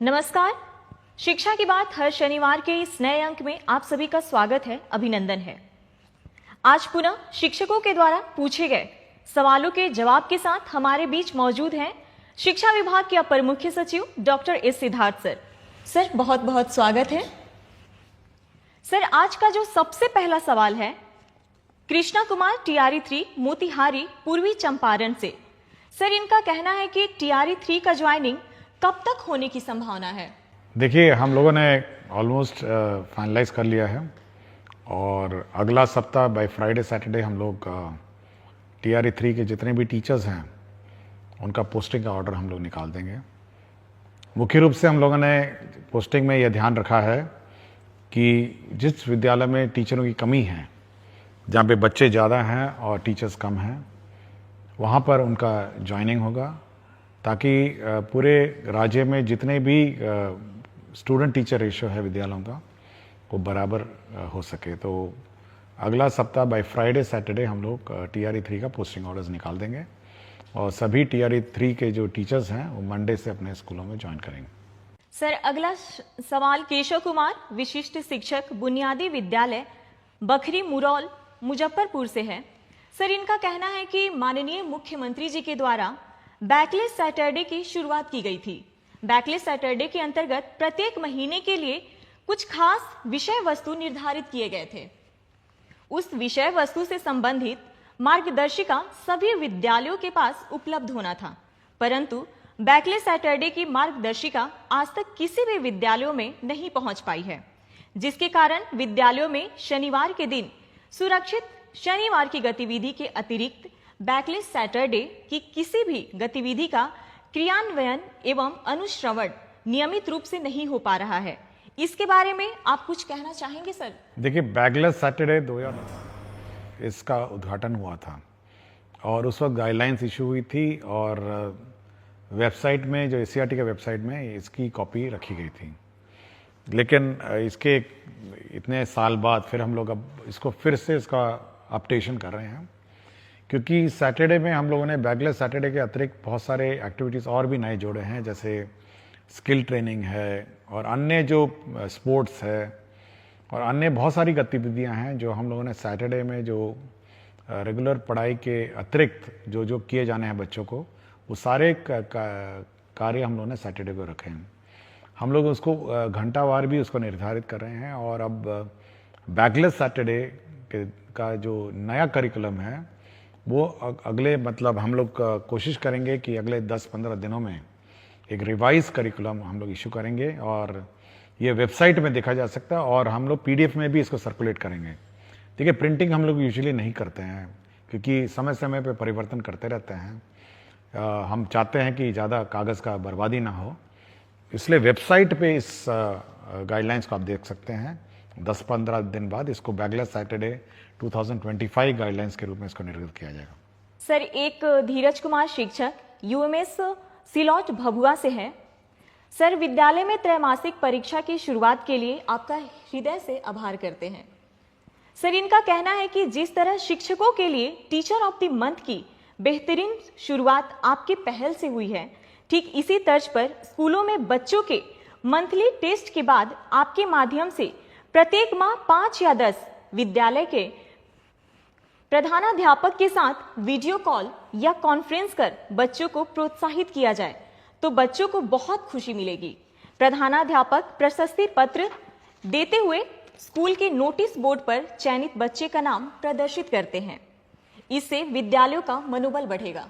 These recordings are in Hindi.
नमस्कार। शिक्षा की बात हर शनिवार के इस नए अंक में आप सभी का स्वागत है, अभिनंदन है। आज पुनः शिक्षकों के द्वारा पूछे गए सवालों के जवाब के साथ हमारे बीच मौजूद हैं शिक्षा विभाग के अपर मुख्य सचिव doctor S Siddharth sir. Sir, बहुत बहुत स्वागत है। सर, आज का जो सबसे पहला सवाल है कृष्णा कुमार टीआरई 3 मोतिहारी पूर्वी चंपारण से। सर, इनका कहना है कि टीआरई 3 का ज्वाइनिंग कब तक होने की संभावना है? देखिए, हम लोगों ने ऑलमोस्ट फाइनलाइज कर लिया है और अगला सप्ताह बाय फ्राइडे सैटरडे हम लोग टीआरई 3 के जितने भी टीचर्स हैं उनका पोस्टिंग का ऑर्डर हम लोग निकाल देंगे। मुख्य रूप से हम लोगों ने पोस्टिंग में यह ध्यान रखा है कि जिस विद्यालय में टीचरों की कमी है, जहाँ पे बच्चे ज़्यादा हैं और टीचर्स कम हैं, वहाँ पर उनका ज्वाइनिंग होगा ताकि पूरे राज्य में जितने भी स्टूडेंट टीचर रेशियो है विद्यालयों का वो बराबर हो सके। तो अगला सप्ताह बाय फ्राइडे सैटरडे हम लोग टीआरई 3 का पोस्टिंग ऑर्डर्स निकाल देंगे और सभी टीआरई 3 के जो टीचर्स हैं वो मंडे से अपने स्कूलों में ज्वाइन करेंगे। सर, अगला सवाल केशव कुमार, विशिष्ट शिक्षक, बुनियादी विद्यालय बखरी मुरौल मुजफ्फरपुर से है। सर, इनका कहना है कि माननीय मुख्यमंत्री जी के द्वारा बैकलेस सैटरडे की शुरुआत की गई थी। बैकलेस सैटरडे के अंतर्गत प्रत्येक महीने के लिए कुछ खास विषय वस्तु निर्धारित किए गए थे। उस विषय वस्तु से संबंधित मार्गदर्शिका सभी विद्यालयों के पास उपलब्ध होना था, परंतु बैकलेस सैटरडे की मार्गदर्शिका आज तक किसी भी विद्यालयों में नहीं पहुंच पाई है, जिसके कारण विद्यालयों में शनिवार के दिन सुरक्षित शनिवार की गतिविधि के अतिरिक्त बैकलेस सैटरडे की किसी भी गतिविधि का क्रियान्वयन एवं अनुश्रवण नियमित रूप से नहीं हो पा रहा है। इसके बारे में आप कुछ कहना चाहेंगे सर? देखिए, बैकलेस सैटरडे 2000 इसका उद्घाटन हुआ था और उस वक्त गाइडलाइंस इशू हुई थी और वेबसाइट में, जो एससीईआरटी के वेबसाइट में इसकी कॉपी रखी गई थी। लेकिन इसके इतने साल बाद फिर हम लोग अब इसको फिर से इसका अपडेशन कर रहे हैं, क्योंकि सैटरडे में हम लोगों ने बैकलेस सैटरडे के अतिरिक्त बहुत सारे एक्टिविटीज़ और भी नए जोड़े हैं, जैसे स्किल ट्रेनिंग है और अन्य जो स्पोर्ट्स है और अन्य बहुत सारी गतिविधियां हैं जो हम लोगों ने सैटरडे में जो रेगुलर पढ़ाई के अतिरिक्त जो जो किए जाने हैं बच्चों को, वो सारे कार्य हम लोगों ने सैटरडे को रखे हैं। हम लोग उसको घंटावार भी उसको निर्धारित कर रहे हैं और अब बैकलेस सैटरडे का जो नया करिकुलम है वो अगले हम लोग कोशिश करेंगे कि अगले 10-15 दिनों में एक रिवाइज करिकुलम हम लोग इशू करेंगे और ये वेबसाइट में देखा जा सकता है और हम लोग पीडीएफ में भी इसको सर्कुलेट करेंगे। देखिए, प्रिंटिंग हम लोग यूजुअली नहीं करते हैं क्योंकि समय समय पे परिवर्तन करते रहते हैं। हम चाहते हैं कि ज़्यादा कागज़ का बर्बादी ना हो, इसलिए वेबसाइट पे इस गाइडलाइंस को आप देख सकते हैं। 10-15 दिन बाद इसको बैकलेस सैटरडे 2025 गाइडलाइंस के रूप में इसको निर्गत किया जाएगा। सर, एक धीरज कुमार शिक्षक यूएमएस सिलौट भभुआ से है। सर, विद्यालय में त्रैमासिक परीक्षा की शुरुआत के लिए आपका हृदय से आभार करते हैं। सर, इनका कहना है कि जिस तरह शिक्षकों के लिए टीचर ऑफ द मंथ की बेहतरीन शुरुआत आपकी पहल से हुई है, ठीक इसी तर्ज पर स्कूलों में बच्चों के मंथली टेस्ट के बाद आपके माध्यम से प्रत्येक माह 5 या 10 विद्यालय के प्रधानाध्यापक के साथ वीडियो कॉल या कॉन्फ्रेंस कर बच्चों को प्रोत्साहित किया जाए तो बच्चों को बहुत खुशी मिलेगी। प्रधानाध्यापक प्रशस्ति पत्र देते हुए स्कूल के नोटिस बोर्ड पर चयनित बच्चे का नाम प्रदर्शित करते हैं, इससे विद्यालयों का मनोबल बढ़ेगा।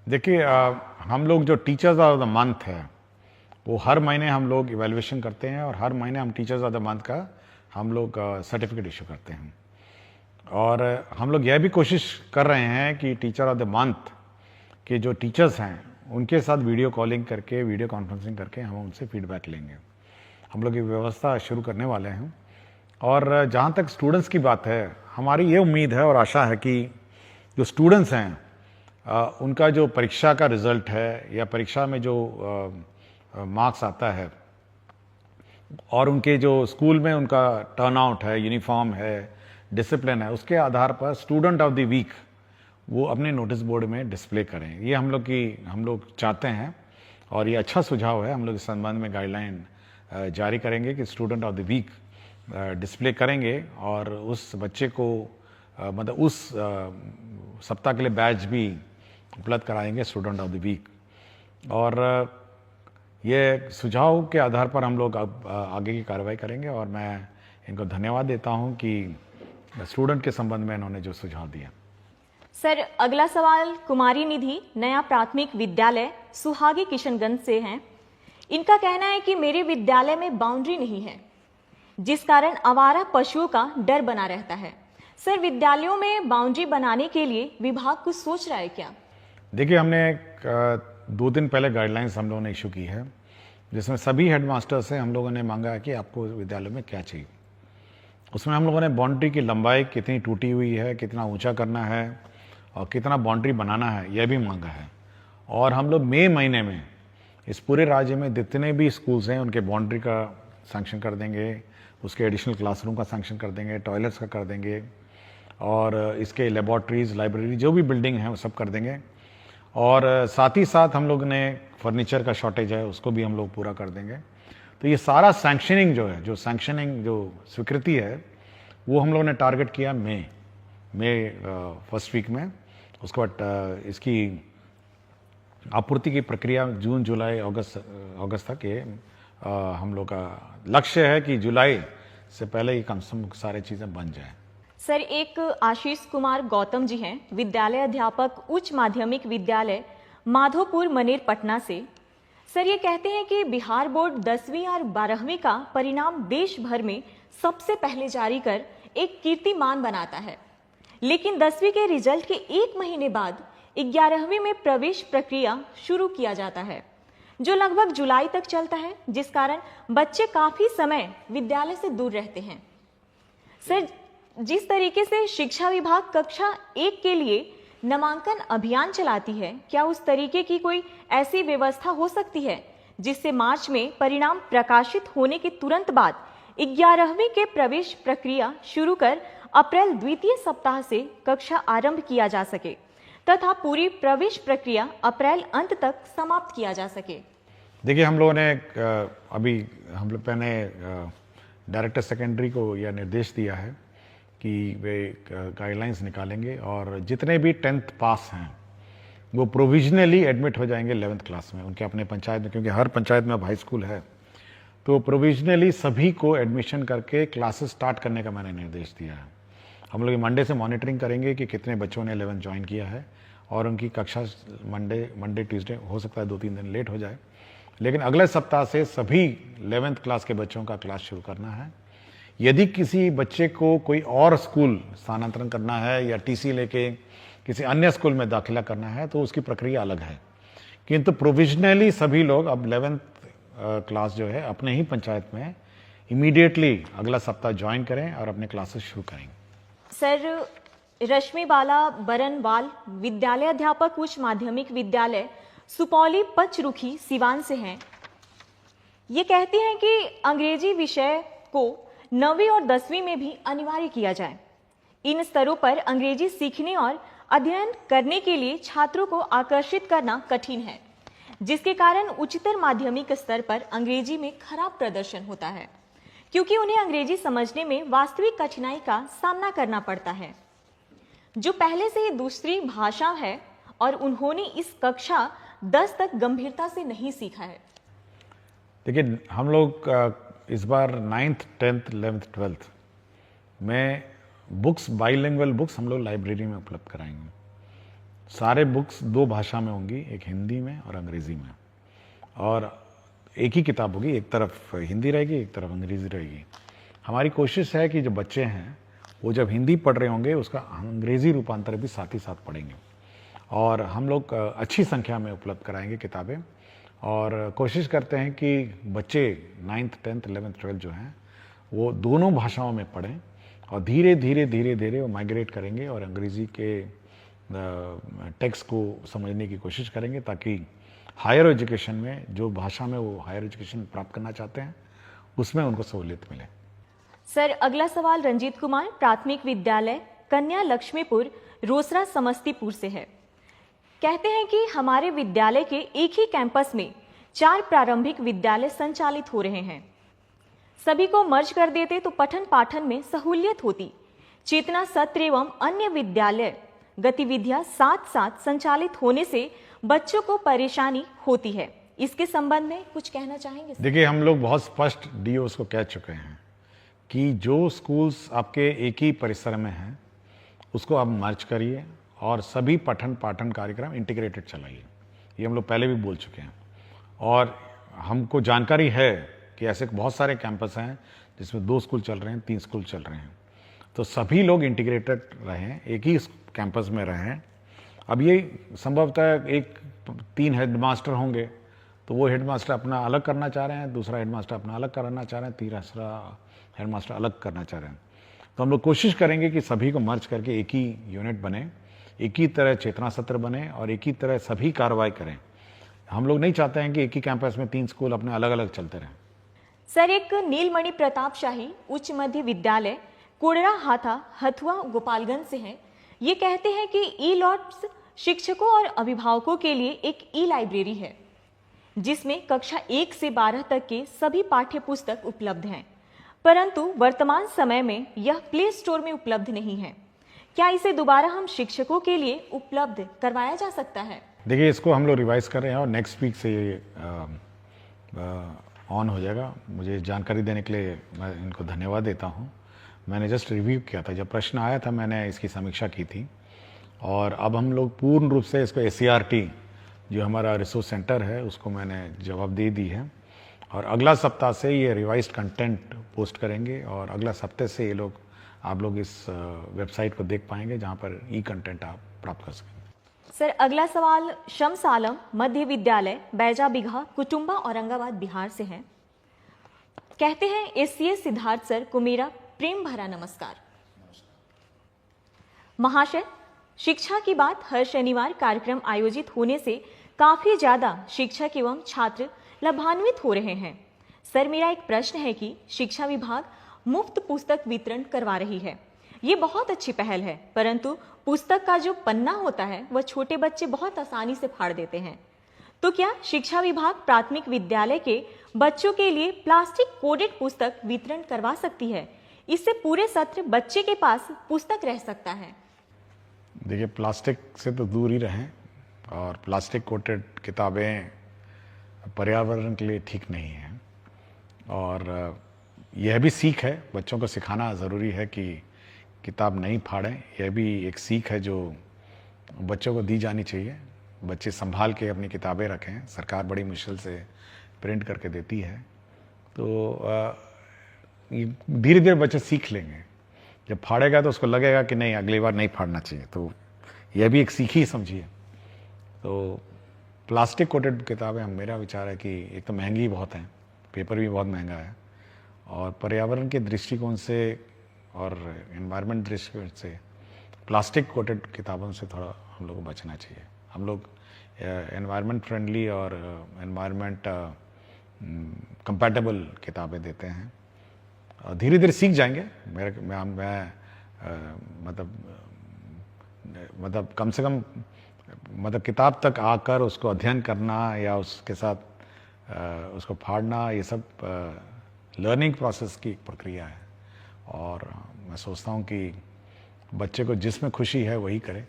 देखिए, हम लोग जो टीचर्स ऑफ द मंथ है वो हर महीने हम लोग इवैल्यूएशन करते हैं और हर महीने हम टीचर्स ऑफ द मंथ का हम लोग सर्टिफिकेट इशू करते हैं और हम लोग यह भी कोशिश कर रहे हैं कि टीचर ऑफ द मंथ के जो टीचर्स हैं उनके साथ वीडियो कॉलिंग करके, वीडियो कॉन्फ्रेंसिंग करके हम उनसे फीडबैक लेंगे। हम लोग ये व्यवस्था शुरू करने वाले हैं और जहाँ तक स्टूडेंट्स की बात है, हमारी ये उम्मीद है और आशा है कि जो स्टूडेंट्स हैं उनका जो परीक्षा का रिजल्ट है या परीक्षा में जो मार्क्स आता है और उनके जो स्कूल में उनका टर्नआउट है, यूनिफॉर्म है, डिसिप्लिन है, उसके आधार पर स्टूडेंट ऑफ द वीक वो अपने नोटिस बोर्ड में डिस्प्ले करें। ये हम लोग चाहते हैं और ये अच्छा सुझाव है। हम लोग इस संबंध में गाइडलाइन जारी करेंगे कि student of the week display करेंगे और उस बच्चे को मतलब उस सप्ताह के लिए बैच भी उपलब्ध कराएंगे स्टूडेंट ऑफ द वीक। और ये सुझाव के आधार पर हम लोग अब आगे की कार्रवाई करेंगे और मैं इनको धन्यवाद देता हूं कि स्टूडेंट के संबंध में इन्होंने जो सुझाव दिया। सर, अगला सवाल कुमारी निधि नया प्राथमिक विद्यालय सुहागी किशनगंज से हैं। इनका कहना है कि मेरे विद्यालय में बाउंड्री नहीं है, जिस कारण आवारा पशुओं का डर बना रहता है। सर, विद्यालयों में बाउंड्री बनाने के लिए विभाग कुछ सोच रहा है क्या? देखिए, हमने 2 दिन पहले गाइडलाइंस हम लोगों ने इशू की है, जिसमें सभी हेडमास्टर से हम लोगों ने मांगा है कि आपको विद्यालय में क्या चाहिए। उसमें हम लोगों ने बाउंड्री की लंबाई कितनी टूटी हुई है, कितना ऊंचा करना है और कितना बाउंड्री बनाना है, यह भी मांगा है। और हम लोग मई महीने में इस पूरे राज्य में जितने भी स्कूल्स हैं उनके बाउंड्री का सैंक्शन कर देंगे, उसके एडिशनल क्लासरूम का सैंक्शन कर देंगे, टॉयलेट्स का कर देंगे और इसके लेबॉर्ट्रीज, लाइब्रेरी जो भी बिल्डिंग है वो सब कर देंगे। और साथ ही साथ हम लोग ने फर्नीचर का शॉर्टेज है उसको भी हम लोग पूरा कर देंगे। तो ये सारा सैंक्शनिंग जो है, जो सैंक्शनिंग जो स्वीकृति है, वो हम लोगों ने टारगेट किया मई फर्स्ट वीक में। उसके बाद इसकी आपूर्ति की प्रक्रिया जून, जुलाई, अगस्त तक ये हम लोग का लक्ष्य है कि जुलाई से पहले ही कम से कम सारी चीज़ें बन जाए। सर, एक आशीष कुमार गौतम जी हैं, विद्यालय अध्यापक उच्च माध्यमिक विद्यालय माधोपुर मनेर पटना से। सर, ये कहते हैं कि बिहार बोर्ड 10वीं और 12वीं का परिणाम देश भर में सबसे पहले जारी कर एक कीर्तिमान बनाता है, लेकिन 10वीं के रिजल्ट के 1 महीने बाद 11वीं में प्रवेश प्रक्रिया शुरू किया जाता है, जो लगभग जुलाई तक चलता है, जिस कारण बच्चे काफी समय विद्यालय से दूर रहते हैं। सर, जिस तरीके से शिक्षा विभाग कक्षा 1 के लिए नामांकन अभियान चलाती है, क्या उस तरीके की कोई ऐसी व्यवस्था हो सकती है जिससे मार्च में परिणाम प्रकाशित होने के तुरंत बाद 11वीं के प्रवेश प्रक्रिया शुरू कर अप्रैल द्वितीय सप्ताह से कक्षा आरंभ किया जा सके तथा पूरी प्रवेश प्रक्रिया अप्रैल अंत तक समाप्त किया जा सके? देखिए, हम लोगों ने अभी हम लोग ने डायरेक्टर सेकेंडरी को यह निर्देश दिया है कि वे गाइडलाइंस निकालेंगे और जितने भी 10th पास हैं वो प्रोविजनली एडमिट हो जाएंगे 11th क्लास में उनके अपने पंचायत में, क्योंकि हर पंचायत में अब हाई स्कूल है। तो प्रोविजनली सभी को एडमिशन करके क्लासेस स्टार्ट करने का मैंने निर्देश दिया है। हम लोग मंडे से मॉनिटरिंग करेंगे कि कितने बच्चों ने 11th ज्वाइन किया है और उनकी कक्षा मंडे ट्यूसडे हो सकता है 2-3 दिन लेट हो जाए, लेकिन अगले सप्ताह से सभी 11th क्लास के बच्चों का क्लास शुरू करना है। यदि किसी बच्चे को कोई और स्कूल स्थानांतरण करना है या टीसी लेके किसी अन्य स्कूल में दाखिला करना है तो उसकी प्रक्रिया अलग है, किंतु प्रोविजनली सभी लोग अब 11th क्लास जो है अपने ही पंचायत में इमीडिएटली अगला सप्ताह ज्वाइन करें और अपने क्लासेस शुरू करेंगे। सर, रश्मि बाला बरनवाल विद्यालय अध्यापक उच्च माध्यमिक विद्यालय सुपौली पचरुखी सिवान से हैं। ये कहती हैं कि अंग्रेजी विषय को 9वीं और 10वीं में भी अनिवार्य किया जाए। इन स्तरों पर अंग्रेजी सीखने और अध्ययन करने के लिए छात्रों को आकर्षित करना कठिन है, जिसके कारण उच्चतर माध्यमिक स्तर पर अंग्रेजी में खराब प्रदर्शन होता है, क्योंकि उन्हें अंग्रेजी समझने में वास्तविक कठिनाई का सामना करना पड़ता है, जो पहले से ही दूसरी भाषा है और उन्होंने इस कक्षा 10 तक गंभीरता से नहीं सीखा है। देखिए, हम लोग इस बार 9th, 10th, 11th, 12th में बुक्स, बाइलिंगुअल बुक्स हम लोग लाइब्रेरी में उपलब्ध कराएंगे। सारे बुक्स 2 भाषा में होंगी, एक हिंदी में और अंग्रेजी में, और एक ही किताब होगी, एक तरफ हिंदी रहेगी, एक तरफ अंग्रेजी रहेगी। हमारी कोशिश है कि जो बच्चे हैं वो जब हिंदी पढ़ रहे होंगे उसका अंग्रेजी रूपांतर भी साथ ही साथ पढ़ेंगे, और हम लोग अच्छी संख्या में उपलब्ध कराएंगे किताबें, और कोशिश करते हैं कि बच्चे 9th, 10th, 11th, 12th जो हैं वो दोनों भाषाओं में पढ़ें और धीरे धीरे वो माइग्रेट करेंगे और अंग्रेज़ी के टेक्स्ट को समझने की कोशिश करेंगे, ताकि हायर एजुकेशन में जो भाषा में वो हायर एजुकेशन प्राप्त करना चाहते हैं उसमें उनको सहूलियत मिले। सर, अगला सवाल रंजीत कुमार प्राथमिक विद्यालय कन्या लक्ष्मीपुर रोसड़ा समस्तीपुर से है। कहते हैं कि हमारे विद्यालय के एक ही कैंपस में 4 प्रारंभिक विद्यालय संचालित हो रहे हैं। सभी को मर्ज कर देते तो पठन पाठन में सहूलियत होती। चेतना सत्र एवं अन्य विद्यालय गतिविधियां साथ साथ संचालित होने से बच्चों को परेशानी होती है। इसके संबंध में कुछ कहना चाहेंगे? देखिए, हम लोग बहुत स्पष्ट डीओस को कह चुके हैं कि जो स्कूल्स आपके एक ही परिसर में हैं उसको आप मर्ज करिए और सभी पठन पाठन कार्यक्रम इंटीग्रेटेड चलाइए। ये हम लोग पहले भी बोल चुके हैं और हमको जानकारी है कि ऐसे बहुत सारे कैंपस हैं जिसमें 2 स्कूल चल रहे हैं, 3 स्कूल चल रहे हैं। तो सभी लोग इंटीग्रेटेड रहें, एक ही कैंपस में रहें। अब ये संभवतः 3 हेडमास्टर होंगे तो वो हेडमास्टर अपना अलग करना चाह रहे हैं, दूसरा हेडमास्टर अपना अलग करना चाह रहे हैं, तीसरा हेडमास्टर अलग करना चाह रहे हैं। तो हम लोग कोशिश करेंगे कि सभी को मर्ज करके एक ही यूनिट बने, एक ही तरह चेतना सत्र बने और एक ही तरह सभी कार्रवाई करें। हम लोग नहीं चाहते हैं कि एक ही कैंपस में 3 स्कूल अपने अलग अलग चलते रहें। सर, एक नीलमणि प्रताप शाही उच्च मध्य विद्यालय कोडरा हाथा हथुआ गोपालगंज से हैं। ये कहते हैं कि ई लॉट्स शिक्षकों और अभिभावकों के लिए एक ई लाइब्रेरी है जिसमें कक्षा 1 से 12 तक के सभी पाठ्य पुस्तक उपलब्ध हैं, परंतु वर्तमान समय में यह प्ले स्टोर में उपलब्ध नहीं है। क्या इसे दोबारा हम शिक्षकों के लिए उपलब्ध करवाया जा सकता है? देखिए, इसको हम लोग रिवाइज कर रहे हैं और नेक्स्ट वीक से ये ऑन हो जाएगा। मुझे जानकारी देने के लिए मैं इनको धन्यवाद देता हूँ। मैंने जस्ट रिव्यू किया था, जब प्रश्न आया था मैंने इसकी समीक्षा की थी और अब हम लोग पूर्ण रूप से इसको SCRT जो हमारा रिसोर्स सेंटर है उसको मैंने जवाब दे दी है और अगला सप्ताह से ये रिवाइज्ड कंटेंट पोस्ट करेंगे और अगला सप्ताह से ये लोग आप लोग इस वेबसाइट को देख पाएंगे जहाँ पर ई कंटेंट आप प्राप्त कर सकेंगे। सर, अगला सवाल शम्स आलम मध्य विद्यालय बैजा बिघा कुटुंबा औरंगाबाद बिहार से है। कहते हैं SCS सिद्धार्थ सर को मेरा प्रेम भरा नमस्कार। महाशय, शिक्षा की बात हर शनिवार कार्यक्रम आयोजित होने से काफी ज्यादा शिक्षक एवं छात्र लाभान्वित हो रहे हैं। सर, मेरा एक प्रश्न है कि शिक्षा विभाग मुफ्त पुस्तक वितरण करवा रही है। ये बहुत अच्छी पहल है, परंतु पुस्तक का जो पन्ना होता है वह छोटे बच्चे बहुत आसानी से फाड़ देते हैं। तो क्या शिक्षा विभाग प्राथमिक विद्यालय के बच्चों के लिए प्लास्टिक कोडेड पुस्तक वितरण करवा सकती है? इससे पूरे सत्र बच्चे के पास पुस्तक रह सकता है। देखिए, प्लास्टिक से तो दूर ही रहें और प्लास्टिक कोटेड किताबें पर्यावरण के लिए ठीक नहीं हैं और यह भी सीख है, बच्चों को सिखाना ज़रूरी है कि किताब नहीं फाड़ें। यह भी एक सीख है जो बच्चों को दी जानी चाहिए। बच्चे संभाल के अपनी किताबें रखें, सरकार बड़ी मुश्किल से प्रिंट करके देती है। तो धीरे धीरे बच्चे सीख लेंगे। जब फाड़ेगा तो उसको लगेगा कि नहीं, अगली बार नहीं फाड़ना चाहिए। तो यह भी एक सीख ही समझिए। तो प्लास्टिक कोटेड किताबें, मेरा विचार है कि एक तो महंगी बहुत हैं, पेपर भी बहुत महंगा है और पर्यावरण के दृष्टिकोण से और एनवायरनमेंट दृष्टिकोण से प्लास्टिक कोटेड किताबों से थोड़ा हम लोग को बचना चाहिए। हम लोग एनवायरनमेंट फ्रेंडली और एनवायरनमेंट कंपैटिबल किताबें देते हैं। धीरे धीरे सीख जाएंगे। मतलब कम से कम किताब तक आकर उसको अध्ययन करना या उसके साथ उसको फाड़ना, ये सब लर्निंग प्रोसेस की एक प्रक्रिया है और मैं सोचता हूँ कि बच्चे को जिसमें खुशी है वही करे।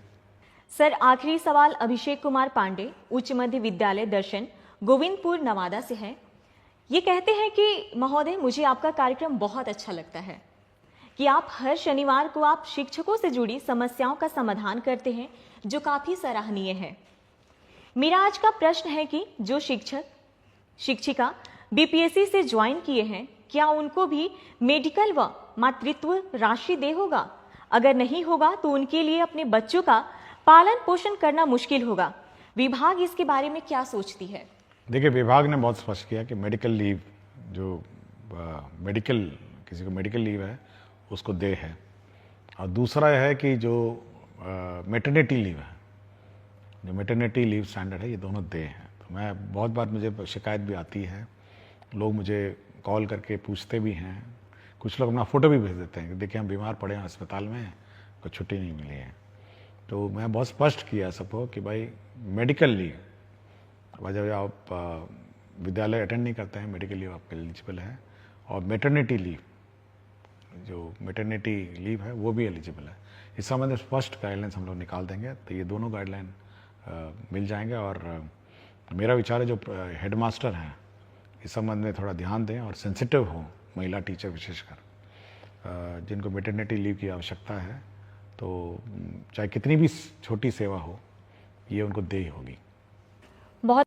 सर, आखिरी सवाल अभिषेक कुमार पांडे उच्च मध्य विद्यालय दर्शन गोविंदपुर नवादा से है। ये कहते हैं कि महोदय, मुझे आपका कार्यक्रम बहुत अच्छा लगता है कि आप हर शनिवार को आप शिक्षकों से जुड़ी समस्याओं का समाधान करते हैं, जो काफी सराहनीय है। मेरा आज का प्रश्न है कि जो शिक्षक शिक्षिका BPSC से ज्वाइन किए हैं, क्या उनको भी मेडिकल व मातृत्व राशि दे होगा? अगर नहीं होगा तो उनके लिए अपने बच्चों का पालन पोषण करना मुश्किल होगा। विभाग इसके बारे में क्या सोचती है? देखिए, विभाग ने बहुत स्पष्ट किया कि मेडिकल लीव जो किसी को मेडिकल लीव है उसको दे है और दूसरा है कि जो मैटरनिटी लीव है, जो मैटरनिटी लीव स्टैंडर्ड है, ये दोनों दे हैं। तो मैं बहुत बार मुझे शिकायत भी आती है, लोग मुझे कॉल करके पूछते भी हैं, कुछ लोग अपना फ़ोटो भी भेज देते हैं कि देखिए हम बीमार पड़े हैं अस्पताल में, कोई छुट्टी नहीं मिली है। तो मैं बहुत स्पष्ट किया सबको कि भाई मेडिकल लीव जब आप विद्यालय अटेंड नहीं करते हैं मेडिकल लीव आपके एलिजिबल है, और मैटरनिटी लीव जो मैटरनिटी लीव है वो भी एलिजिबल है। इस संबंध में स्पष्ट गाइडलाइंस हम लोग निकाल देंगे, तो ये दोनों गाइडलाइन मिल जाएंगे। और मेरा विचार है जो हेडमास्टर हैं इस संबंध में थोड़ा ध्यान दें और सेंसिटिव हो, महिला टीचर विशेषकर जिनको मैटरनिटी लीव की आवश्यकता है, तो चाहे कितनी भी छोटी सेवा हो ये उनको देनी होगी। बहुत